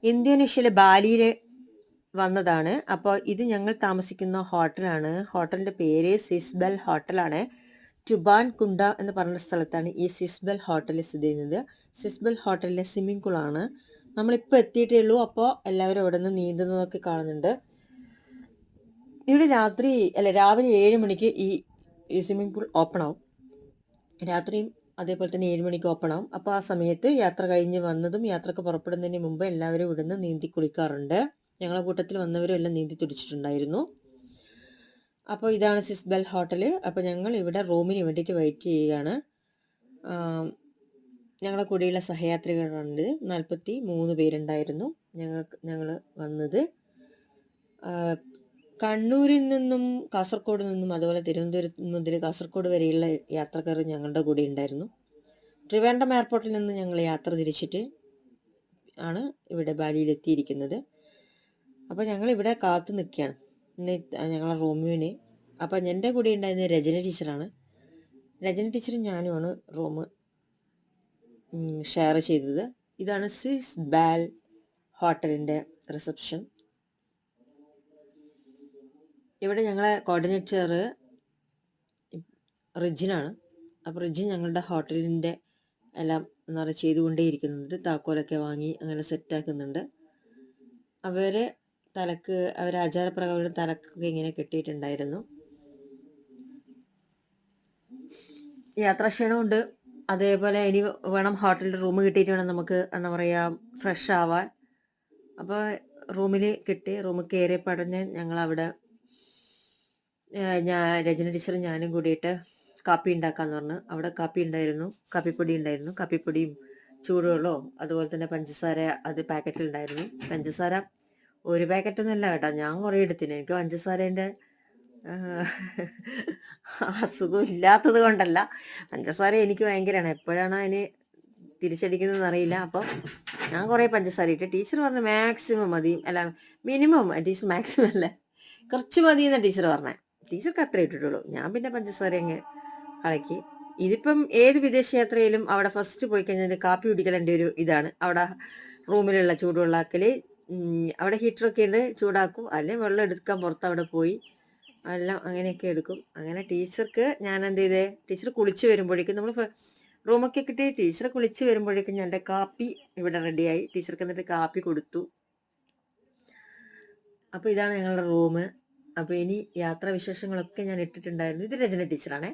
ഇന്തോനേഷ്യയിലെ ബാലിയിൽ വന്നതാണ്. അപ്പോൾ ഇത് ഞങ്ങൾ താമസിക്കുന്ന ഹോട്ടലാണ്. ഹോട്ടലിൻ്റെ പേര് സിസ്ബൽ ഹോട്ടലാണ്. ടുബാൻ കുണ്ട എന്ന് പറയുന്ന സ്ഥലത്താണ് ഈ സിസ്ബൽ ഹോട്ടൽ സ്ഥിതി ചെയ്യുന്നത്. സിസ്ബൽ ഹോട്ടലിലെ സ്വിമ്മിംഗ് പൂളാണ്. നമ്മളിപ്പോൾ എത്തിയിട്ടേ ഉള്ളൂ. അപ്പോൾ എല്ലാവരും അവിടെ നിന്ന് നീന്തുന്നതൊക്കെ കാണുന്നുണ്ട്. ഇവിടെ രാവിലെ 7 മണിക്ക് ഈ സ്വിമ്മിംഗ് പൂൾ ഓപ്പൺ ആവും. രാത്രിയും അതേപോലെ തന്നെ 7 മണിക്ക് ഓപ്പൺ ആവും. അപ്പോൾ ആ സമയത്ത് യാത്ര കഴിഞ്ഞ് വന്നതും യാത്രക്ക് പുറപ്പെടുന്നതിന് മുമ്പ് എല്ലാവരും ഇവിടുന്ന് നീന്തി കുളിക്കാറുണ്ട്. ഞങ്ങളുടെ കൂട്ടത്തിൽ വന്നവരും എല്ലാം നീന്തി തുടിച്ചിട്ടുണ്ടായിരുന്നു. അപ്പോൾ ഇതാണ് സിസ്ബൽ ഹോട്ടൽ. അപ്പോൾ ഞങ്ങൾ ഇവിടെ റൂമിന് വേണ്ടിയിട്ട് വെയിറ്റ് ചെയ്യുകയാണ്. ഞങ്ങളുടെ കൂടെയുള്ള സഹയാത്രികളുണ്ട്. 43 പേരുണ്ടായിരുന്നു. ഞങ്ങൾ വന്നത് കണ്ണൂരിൽ നിന്നും കാസർഗോഡ് നിന്നും അതുപോലെ തിരുവനന്തപുരത്ത് മുതൽ കാസർഗോഡ് വരെയുള്ള യാത്രക്കാർ ഞങ്ങളുടെ കൂടെ ഉണ്ടായിരുന്നു. ട്രിവാൻഡ്രം എയർപോർട്ടിൽ നിന്ന് ഞങ്ങൾ യാത്ര തിരിച്ചിട്ട് ആണ് ഇവിടെ ബാലിയിൽ എത്തിയിരിക്കുന്നത്. അപ്പോൾ ഞങ്ങൾ ഇവിടെ കാത്തു നിൽക്കുകയാണ് ഞങ്ങളുടെ റൂമിന്. അപ്പോൾ എൻ്റെ കൂടെ ഉണ്ടായിരുന്ന രജന ടീച്ചറാണ്. രജന ടീച്ചറും ഞാനുമാണ് റൂം ഷെയർ ചെയ്തത്. ഇതാണ് സ്വിസ് ബാൽ ഹോട്ടലിൻ്റെ റിസപ്ഷൻ. ഇവിടെ ഞങ്ങളെ കോർഡിനേറ്റർ റിജിനാണ്. അപ്പോൾ റിജിൻ ഞങ്ങളുടെ ഹോട്ടലിൻ്റെ എല്ലാം ചെയ്തുകൊണ്ടേയിരിക്കുന്നുണ്ട്. താക്കോലൊക്കെ വാങ്ങി അങ്ങനെ സെറ്റാക്കുന്നുണ്ട്. അവർ ആചാരപ്രകാരം തലക്കൊക്കെ ഇങ്ങനെ കെട്ടിയിട്ടുണ്ടായിരുന്നു. യാത്രാക്ഷീണമുണ്ട്. അതേപോലെ ഇനി വേണം ഹോട്ടലിൽ റൂം കിട്ടിയിട്ട് വേണം നമുക്ക് ഫ്രഷ് ആവാൻ. അപ്പോൾ റൂമിൽ കയറി പടഞ്ഞ് ഞങ്ങളവിടെ രജന ടീച്ചറും ഞാനും കൂടിയിട്ട് കാപ്പി ഉണ്ടാക്കാന്ന് പറഞ്ഞു. അവിടെ കാപ്പി ഉണ്ടായിരുന്നു, കാപ്പിപ്പൊടി ഉണ്ടായിരുന്നു. കാപ്പിപ്പൊടിയും ചൂടുവെള്ളവും അതുപോലെ തന്നെ പഞ്ചസാര അത് പാക്കറ്റിലുണ്ടായിരുന്നു. പഞ്ചസാര ഒരു പാക്കറ്റൊന്നുമല്ല കേട്ടോ, ഞാൻ കുറേ എടുത്തിന്. എനിക്ക് പഞ്ചസാരേൻ്റെ അസുഖം ഇല്ലാത്തത് കൊണ്ടല്ല, പഞ്ചസാര എനിക്ക് ഭയങ്കരമാണ്. എപ്പോഴാണ് അതിന് തിരിച്ചടിക്കുന്നതെന്ന് അറിയില്ല. അപ്പം ഞാൻ കുറേ പഞ്ചസാര ഇട്ട്. ടീച്ചർ പറഞ്ഞു മാക്സിമം മതി, അല്ല മിനിമം, അറ്റ്ലീസ്റ്റ് മാക്സിമം അല്ല കുറച്ച് മതി എന്നാണ് ടീച്ചർ പറഞ്ഞത്. ടീച്ചർക്ക് അത്രേ ഇട്ടിട്ടുള്ളൂ. ഞാൻ പിന്നെ പഞ്ചസാര അങ്ങ് കളക്കി. ഇതിപ്പം ഏത് വിദേശ യാത്രയിലും അവിടെ ഫസ്റ്റ് പോയി കഴിഞ്ഞാൽ കാപ്പി കുടിക്കലേണ്ട ഒരു ഇതാണ്. അവിടെ റൂമിലുള്ള ചൂടുവെള്ളാക്കൽ, അവിടെ ഹീറ്ററൊക്കെ ഉണ്ട്, ചൂടാക്കും. അല്ലെങ്കിൽ വെള്ളം എടുക്കാൻ പുറത്ത് അവിടെ പോയി എല്ലാം അങ്ങനെയൊക്കെ എടുക്കും. അങ്ങനെ ടീച്ചർക്ക് ഞാൻ എന്ത് ചെയ്തേ, ടീച്ചർ കുളിച്ച് വരുമ്പോഴേക്കും നമ്മൾ റൂമൊക്കെ കിട്ടി ടീച്ചർ കുളിച്ച് വരുമ്പോഴേക്കും എൻ്റെ കാപ്പി ഇവിടെ റെഡിയായി. ടീച്ചർക്ക് എന്നിട്ട് കാപ്പി കൊടുത്തു. അപ്പോൾ ഇതാണ് ഞങ്ങളുടെ റൂം. അപ്പോൾ ഇനി യാത്രാ വിശേഷങ്ങളൊക്കെ ഞാൻ ഇട്ടിട്ടുണ്ടായിരുന്നു. ഇത് രചന ടീച്ചറാണേ.